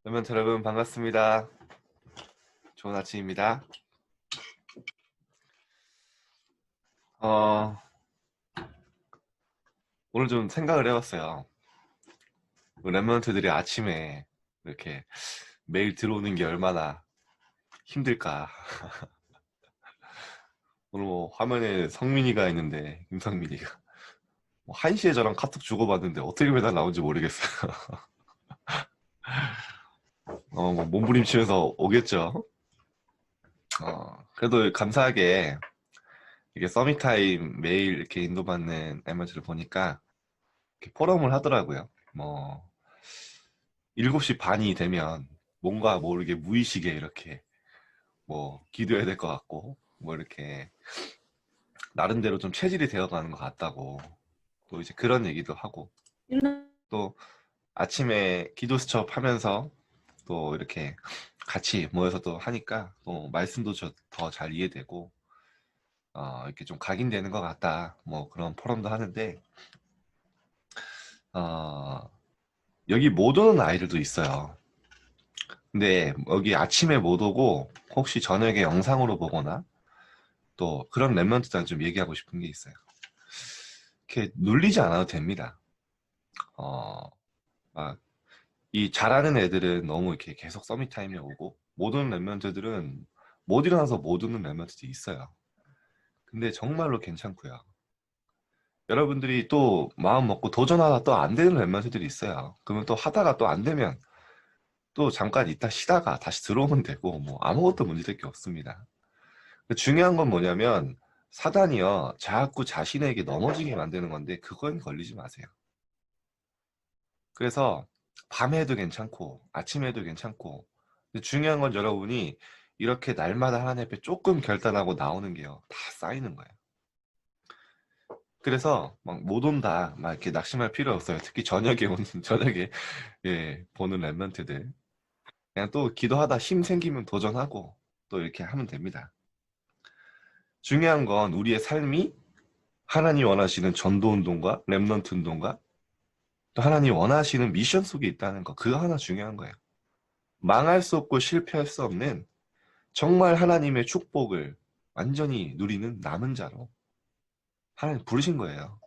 랩런트 여러분 반갑습니다. 좋은 아침입니다. 어, 오늘 좀 생각을 해봤어요. 랩런트들이 아침에 이렇게 매일 들어오는 게 얼마나 힘들까. 오늘 뭐 화면에 성민이가 있는데 김성민이가 뭐 1시에 저랑 카톡 주고받는데 어떻게 매달 나온지 모르겠어요. 뭐 몸부림치면서 오겠죠. 그래도 감사하게 이게 서밋타임 매일 이렇게 인도받는 랩런트를 보니까 이렇게 포럼을 하더라고요. 뭐 7시 반이 되면 뭔가 모르게 무의식에 이렇게 뭐 기도해야 될 것 같고 뭐 이렇게 나름대로 좀 체질이 되어가는 것 같다고 또 이제 그런 얘기도 하고 또 아침에 기도 수첩 하면서 또 이렇게 같이 모여서 또 하니까 또 말씀도 더 잘 이해되고 이렇게 좀 각인되는 것 같다 뭐 그런 포럼도 하는데 어, 여기 못 오는 아이들도 있어요. 근데 여기 아침에 못 오고 혹시 저녁에 영상으로 보거나 또 그런 랩런트랑 좀 얘기하고 싶은 게 있어요. 이렇게 눌리지 않아도 됩니다. 막 이 잘하는 애들은 너무 이렇게 계속 서밋 타임에 오고 못 오는 랩런트들은 못 일어나서 못 오는 랩런트들이 있어요. 근데 정말로 괜찮고요. 여러분들이 또 마음 먹고 도전하다 또 안 되는 랩런트들이 있어요. 그러면 또 하다가 또 안 되면 또 잠깐 있다 쉬다가 다시 들어오면 되고 뭐 아무것도 문제될 게 없습니다. 중요한 건 뭐냐면 사단이요 자꾸 자신에게 넘어지게 만드는 건데 그건 걸리지 마세요. 그래서 밤에 해도 괜찮고 아침에 해도 괜찮고 근데 중요한 건 여러분이 이렇게 날마다 하나님 앞에 조금 결단하고 나오는 게요 다 쌓이는 거예요. 그래서 막 못 온다 막 이렇게 낙심할 필요 없어요. 특히 저녁에 오는 저녁에 보는 랩런트들 그냥 또 기도하다 힘 생기면 도전하고 또 이렇게 하면 됩니다. 중요한 건 우리의 삶이 하나님 원하시는 전도 운동과 랩넌트 운동과 또 하나님 원하시는 미션 속에 있다는 거 그거 하나 중요한 거예요. 망할 수 없고 실패할 수 없는 정말 하나님의 축복을 완전히 누리는 남은 자로 하나님 부르신 거예요.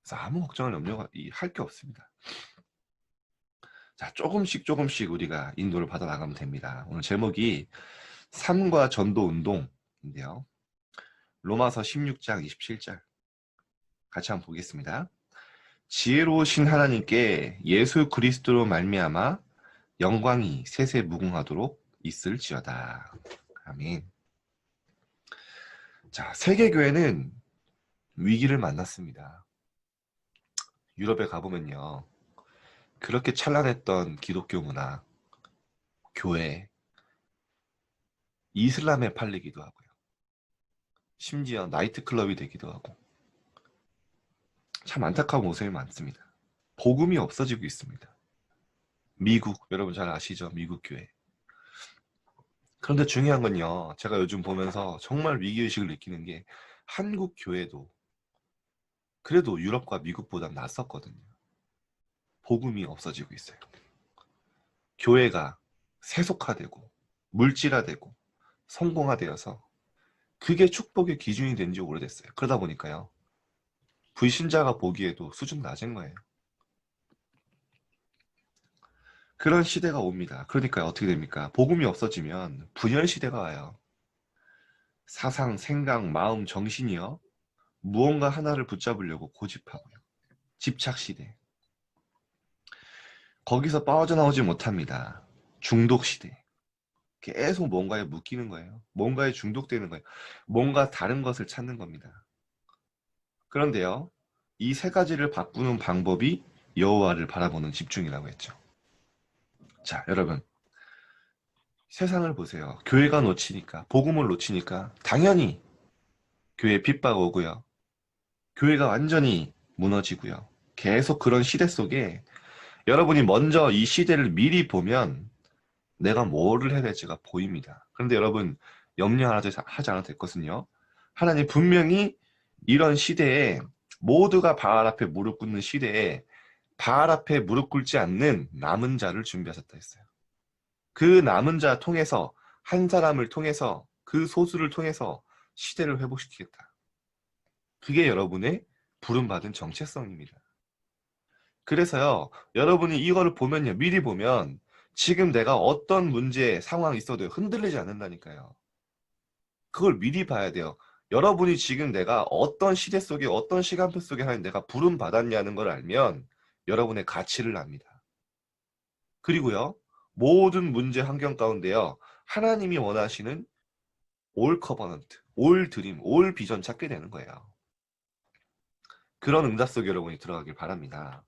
그래서 아무 걱정을 염려할 게 없습니다. 자, 조금씩 조금씩 우리가 인도를 받아 나가면 됩니다. 오늘 제목이 삶과 전도 운동인데요. 로마서 16장 27절 같이 한번 보겠습니다. 지혜로우신 하나님께 예수 그리스도로 말미암아 영광이 세세 무궁하도록 있을지어다. 아멘. 자, 세계교회는 위기를 만났습니다. 유럽에 가보면요. 그렇게 찬란했던 기독교 문화, 교회, 이슬람에 팔리기도 하고요. 심지어 나이트클럽이 되기도 하고 참 안타까운 모습이 많습니다. 복음이 없어지고 있습니다. 미국, 여러분 잘 아시죠? 미국 교회. 그런데 중요한 건요. 제가 요즘 보면서 정말 위기의식을 느끼는 게 한국 교회도 그래도 유럽과 미국보다 낫었거든요. 복음이 없어지고 있어요. 교회가 세속화되고 물질화되고 성공화되어서 그게 축복의 기준이 된 지 오래됐어요. 그러다 보니까요. 불신자가 보기에도 수준 낮은 거예요. 그런 시대가 옵니다. 그러니까 어떻게 됩니까? 복음이 없어지면 분열 시대가 와요. 사상, 생각, 마음, 정신이요. 무언가 하나를 붙잡으려고 고집하고요. 집착 시대. 거기서 빠져나오지 못합니다. 중독 시대. 계속 뭔가에 묶이는 거예요. 뭔가에 중독되는 거예요. 뭔가 다른 것을 찾는 겁니다. 그런데요. 이 세 가지를 바꾸는 방법이 여호와를 바라보는 집중이라고 했죠. 자, 여러분. 세상을 보세요. 교회가 놓치니까, 복음을 놓치니까 당연히 교회에 핍박 오고요. 교회가 완전히 무너지고요. 계속 그런 시대 속에 여러분이 먼저 이 시대를 미리 보면 내가 뭐를 해야 될지가 보입니다. 그런데 여러분 하지 않아도 됐거든요. 하나님 분명히 이런 시대에 모두가 바알 앞에 무릎 꿇는 시대에 바알 앞에 무릎 꿇지 않는 남은 자를 준비하셨다 했어요. 그 남은 자 통해서, 한 사람을 통해서, 그 소수를 통해서 시대를 회복시키겠다. 그게 여러분의 부름받은 정체성입니다. 그래서요, 여러분이 이거를 보면요, 미리 보면 지금 내가 어떤 문제, 상황이 있어도 흔들리지 않는다니까요. 그걸 미리 봐야 돼요. 여러분이 지금 내가 어떤 시대 속에, 어떤 시간표 속에 하는 내가 부름받았냐는 걸 알면 여러분의 가치를 압니다. 그리고요, 모든 문제 환경 가운데요, 하나님이 원하시는 올 커버넌트, 올 드림, 올 비전 찾게 되는 거예요. 그런 응답 속에 여러분이 들어가길 바랍니다.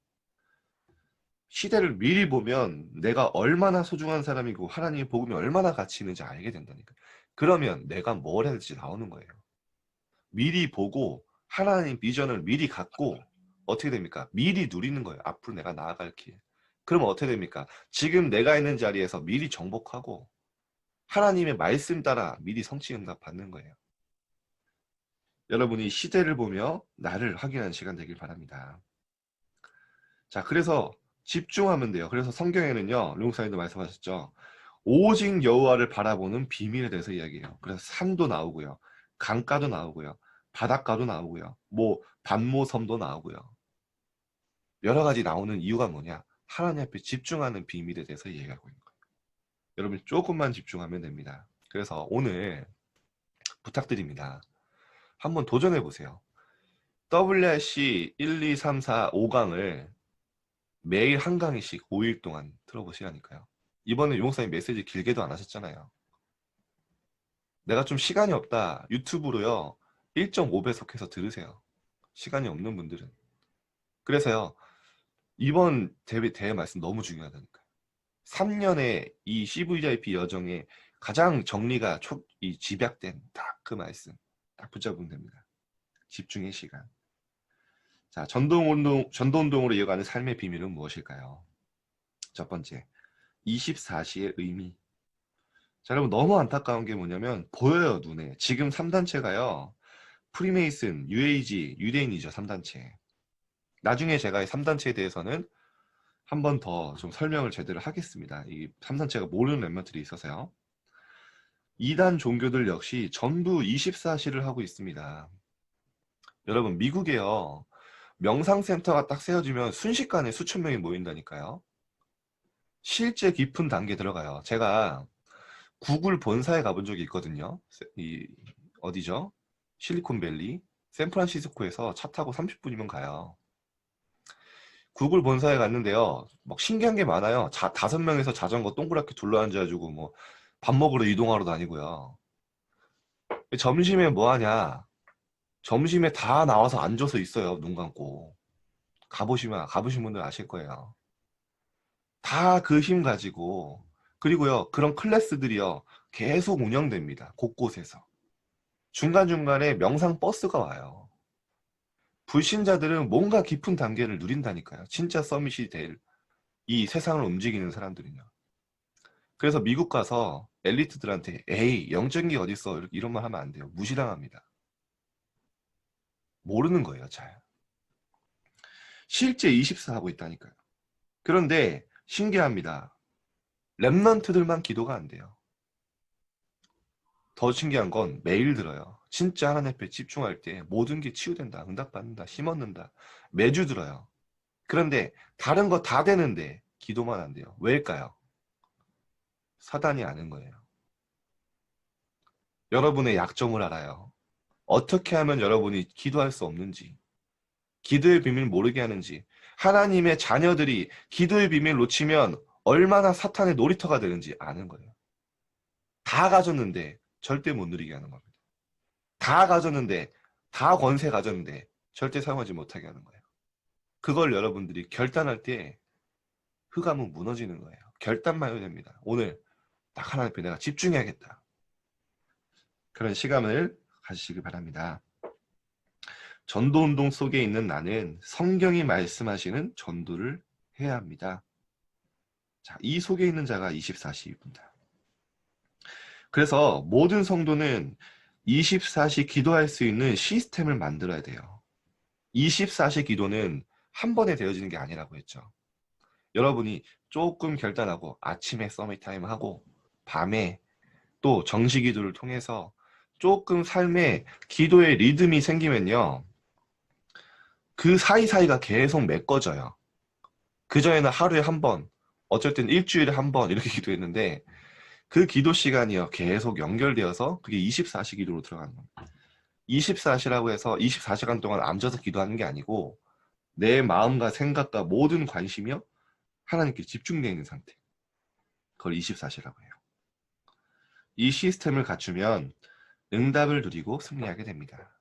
시대를 미리 보면 내가 얼마나 소중한 사람이고 하나님의 복음이 얼마나 가치 있는지 알게 된다니까. 그러면 내가 뭘 해야 될지 나오는 거예요. 미리 보고 하나님 비전을 미리 갖고 어떻게 됩니까? 미리 누리는 거예요. 앞으로 내가 나아갈 길. 그러면 어떻게 됩니까? 지금 내가 있는 자리에서 미리 정복하고 하나님의 말씀 따라 미리 성취 응답 받는 거예요. 여러분이 시대를 보며 나를 확인하는 시간 되길 바랍니다. 자, 그래서 집중하면 돼요. 그래서 성경에는요, 룡사님도 말씀하셨죠. 오직 여호와를 바라보는 비밀에 대해서 이야기해요. 그래서 산도 나오고요. 강가도 나오고요. 바닷가도 나오고요. 뭐 반모섬도 나오고요. 여러 가지 나오는 이유가 뭐냐? 하나님 앞에 집중하는 비밀에 대해서 얘기하고 있는 거예요. 여러분 조금만 집중하면 됩니다. 그래서 오늘 부탁드립니다. 한번 도전해 보세요. WRC 1, 2, 3, 4, 5강을 매일 한 강의씩 5일 동안 들어보시라니까요. 이번에 용목사님 메시지 길게도 안 하셨잖아요. 내가 좀 시간이 없다. 유튜브로요. 1.5배속해서 들으세요. 시간이 없는 분들은. 그래서요. 이번 대회 말씀 너무 중요하다니까요. 3년의 이 CVIP 여정에 가장 정리가 집약된 딱 그 말씀. 딱 붙잡으면 됩니다. 집중의 시간. 자, 전도운동으로 이어가는 삶의 비밀은 무엇일까요? 첫 번째, 24시의 의미. 자, 여러분 너무 안타까운 게 뭐냐면 보여요, 눈에. 지금 3단체가요. 프리메이슨, UAG, 유대인이죠, 3단체. 나중에 제가 이 3단체에 대해서는 한 번 더 좀 설명을 제대로 하겠습니다. 이 3단체가 모르는 멤버들이 있어서요. 2단 종교들 역시 전부 24시를 하고 있습니다. 여러분 미국에요. 명상센터가 딱 세워지면 순식간에 수천 명이 모인다니까요. 실제 깊은 단계 들어가요. 제가 구글 본사에 가본 적이 있거든요. 어디죠? 실리콘밸리, 샌프란시스코에서 차 타고 30분이면 가요. 구글 본사에 갔는데요. 막 신기한 게 많아요. 5명에서 자전거 동그랗게 둘러앉아가지고 뭐 밥 먹으러 이동하러 다니고요. 점심에 뭐 하냐? 점심에 다 나와서 앉아서 있어요. 눈 감고. 가보신 분들 아실 거예요. 다 그 힘 가지고. 그리고요. 그런 클래스들이요. 계속 운영됩니다. 곳곳에서. 중간중간에 명상 버스가 와요. 불신자들은 뭔가 깊은 단계를 누린다니까요. 진짜 서밋이 될 이 세상을 움직이는 사람들은요. 그래서 미국 가서 엘리트들한테 에이 영적인 게 어딨어 이런 말 하면 안 돼요. 무시당합니다. 모르는 거예요. 잘. 실제 24 하고 있다니까요. 그런데 신기합니다. 랩런트들만 기도가 안 돼요. 더 신기한 건 매일 들어요. 진짜 하나님 앞에 집중할 때 모든 게 치유된다. 응답받는다. 힘 얻는다. 매주 들어요. 그런데 다른 거 다 되는데 기도만 안 돼요. 왜일까요? 사단이 아는 거예요. 여러분의 약점을 알아요. 어떻게 하면 여러분이 기도할 수 없는지, 기도의 비밀 모르게 하는지, 하나님의 자녀들이 기도의 비밀 놓치면 얼마나 사탄의 놀이터가 되는지 아는 거예요. 다 가졌는데 절대 못 누리게 하는 겁니다. 다 가졌는데, 다 권세 가졌는데 절대 사용하지 못하게 하는 거예요. 그걸 여러분들이 결단할 때 흑암은 무너지는 거예요. 결단만 해야 됩니다. 오늘 딱 하나님 앞에 내가 집중해야겠다. 그런 시간을 가지시길 바랍니다. 전도운동 속에 있는 나는 성경이 말씀하시는 전도를 해야 합니다. 자, 이 속에 있는 자가 24시입니다. 그래서 모든 성도는 24시 기도할 수 있는 시스템을 만들어야 돼요. 24시 기도는 한 번에 되어지는 게 아니라고 했죠. 여러분이 조금 결단하고 아침에 서밋타임 하고 밤에 또 정시기도를 통해서 조금 삶에 기도의 리듬이 생기면요. 그 사이사이가 계속 메꿔져요. 그전에는 하루에 한 번, 어쩔 땐 일주일에 한 번 이렇게 기도했는데 그 기도 시간이요. 계속 연결되어서 그게 24시 기도로 들어가는 겁니다. 24시라고 해서 24시간 동안 앉아서 기도하는 게 아니고 내 마음과 생각과 모든 관심이요. 하나님께 집중되어 있는 상태. 그걸 24시라고 해요. 이 시스템을 갖추면 응답을 누리고 승리하게 됩니다.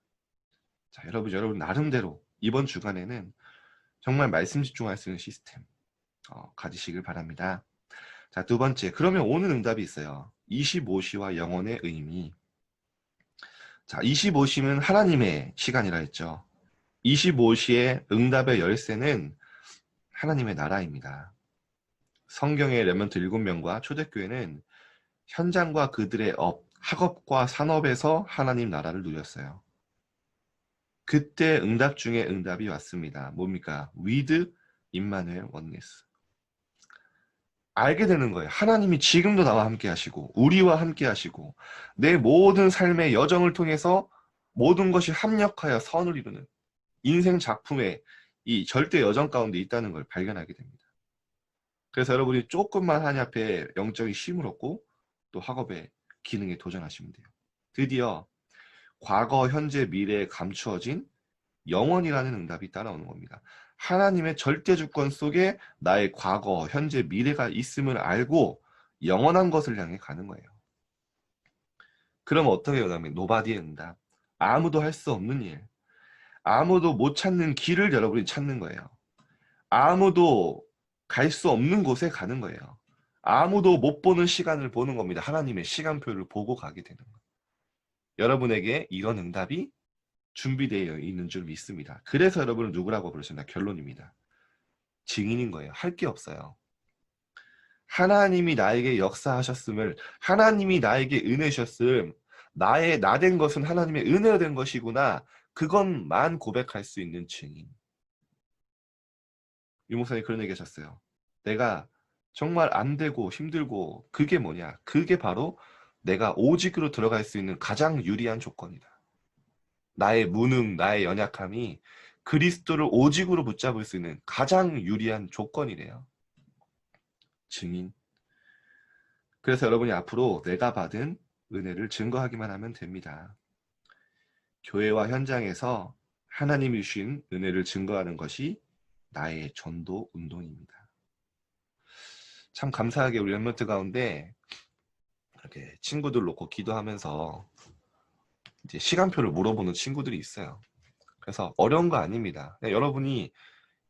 자, 여러분 나름대로 이번 주간에는 정말 말씀 집중할 수 있는 시스템 가지시길 바랍니다. 자, 두 번째, 그러면 오는 응답이 있어요. 25시와 영혼의 의미. 자, 25시는 하나님의 시간이라 했죠. 25시의 응답의 열쇠는 하나님의 나라입니다. 성경의 렘넌트 7명과 초대교회는 현장과 그들의 학업과 산업에서 하나님 나라를 누렸어요. 그때 응답 중에 응답이 왔습니다. 뭡니까? with 임마누엘 원네스. 알게 되는 거예요. 하나님이 지금도 나와 함께 하시고 우리와 함께 하시고 내 모든 삶의 여정을 통해서 모든 것이 합력하여 선을 이루는 인생 작품의 이 절대 여정 가운데 있다는 걸 발견하게 됩니다. 그래서 여러분이 조금만 하나님 앞에 영적인 힘을 얻고 또 학업의 기능에 도전하시면 돼요. 드디어 과거, 현재, 미래에 감추어진 영원이라는 응답이 따라오는 겁니다. 하나님의 절대 주권 속에 나의 과거, 현재, 미래가 있음을 알고 영원한 것을 향해 가는 거예요. 그럼 어떻게 요나면 노바디의 응답. 아무도 할 수 없는 일. 아무도 못 찾는 길을 여러분이 찾는 거예요. 아무도 갈 수 없는 곳에 가는 거예요. 아무도 못 보는 시간을 보는 겁니다. 하나님의 시간표를 보고 가게 되는 거예요. 여러분에게 이런 응답이 준비되어 있는 줄 믿습니다. 그래서 여러분은 누구라고 부르신다? 결론입니다. 증인인 거예요. 할 게 없어요. 하나님이 나에게 역사하셨음을, 하나님이 나에게 은혜셨음, 나의 나된 것은 하나님의 은혜로 된 것이구나. 그것만 고백할 수 있는 증인. 유 목사님 그런 얘기 하셨어요. 내가 정말 안 되고 힘들고 그게 뭐냐? 그게 바로 내가 오직으로 들어갈 수 있는 가장 유리한 조건이다. 나의 무능, 나의 연약함이 그리스도를 오직으로 붙잡을 수 있는 가장 유리한 조건이래요. 증인. 그래서 여러분이 앞으로 내가 받은 은혜를 증거하기만 하면 됩니다. 교회와 현장에서 하나님이 주신 은혜를 증거하는 것이 나의 전도 운동입니다. 참 감사하게 우리 렘넌트 가운데 이렇게 친구들 놓고 기도하면서 이제 시간표를 물어보는 친구들이 있어요. 그래서 어려운 거 아닙니다. 여러분이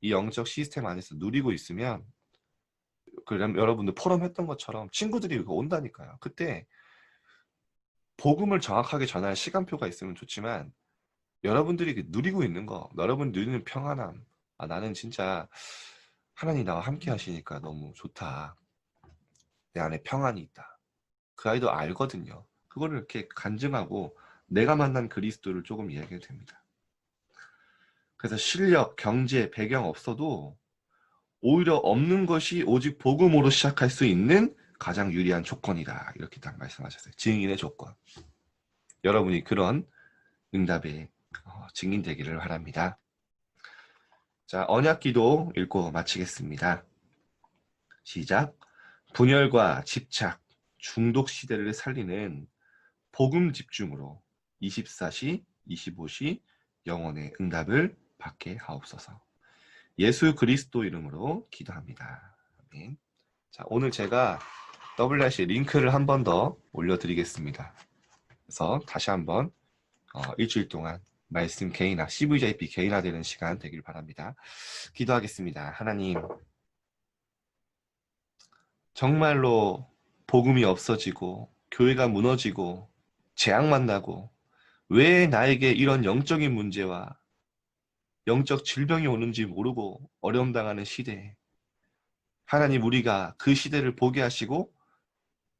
이 영적 시스템 안에서 누리고 있으면 여러분들 포럼 했던 것처럼 친구들이 온다니까요. 그때 복음을 정확하게 전할 시간표가 있으면 좋지만 여러분들이 누리고 있는 거, 여러분 누리는 평안함, 나는 진짜 하나님 나와 함께 하시니까 너무 좋다. 내 안에 평안이 있다. 그 아이도 알거든요. 그거를 이렇게 간증하고 내가 만난 그리스도를 조금 이야기해도 됩니다. 그래서 실력, 경제, 배경 없어도 오히려 없는 것이 오직 복음으로 시작할 수 있는 가장 유리한 조건이다. 이렇게 딱 말씀하셨어요. 증인의 조건. 여러분이 그런 응답에 증인되기를 바랍니다. 자, 언약기도 읽고 마치겠습니다. 시작. 분열과 집착, 중독 시대를 살리는 복음 집중으로 24시, 25시 영혼의 응답을 받게 하옵소서. 예수 그리스도 이름으로 기도합니다. 아멘. 자, 오늘 제가 WRC 링크를 한 번 더 올려드리겠습니다. 그래서 다시 한번 일주일 동안 말씀 개인화, CVJP 개인화되는 시간 되길 바랍니다. 기도하겠습니다. 하나님, 정말로 복음이 없어지고 교회가 무너지고 재앙 만나고 왜 나에게 이런 영적인 문제와 영적 질병이 오는지 모르고 어려움 당하는 시대에 하나님, 우리가 그 시대를 보게 하시고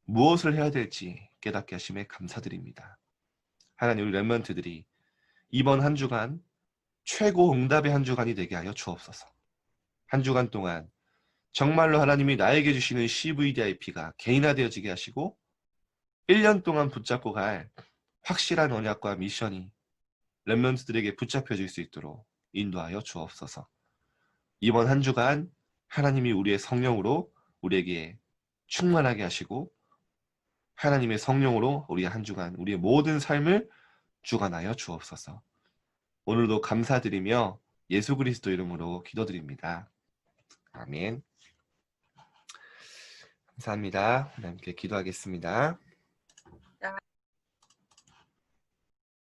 무엇을 해야 될지 깨닫게 하심에 감사드립니다. 하나님, 우리 렘넌트들이 이번 한 주간 최고 응답의 한 주간이 되게 하여 주옵소서. 한 주간 동안 정말로 하나님이 나에게 주시는 CVDIP가 개인화되어지게 하시고 1년 동안 붙잡고 갈 확실한 언약과 미션이 렘넌트들에게 붙잡혀질 수 있도록 인도하여 주옵소서. 이번 한 주간 하나님이 우리의 성령으로 우리에게 충만하게 하시고 하나님의 성령으로 우리 한 주간 우리의 모든 삶을 주관하여 주옵소서. 오늘도 감사드리며 예수 그리스도 이름으로 기도드립니다. 아멘. 감사합니다. 함께 기도하겠습니다.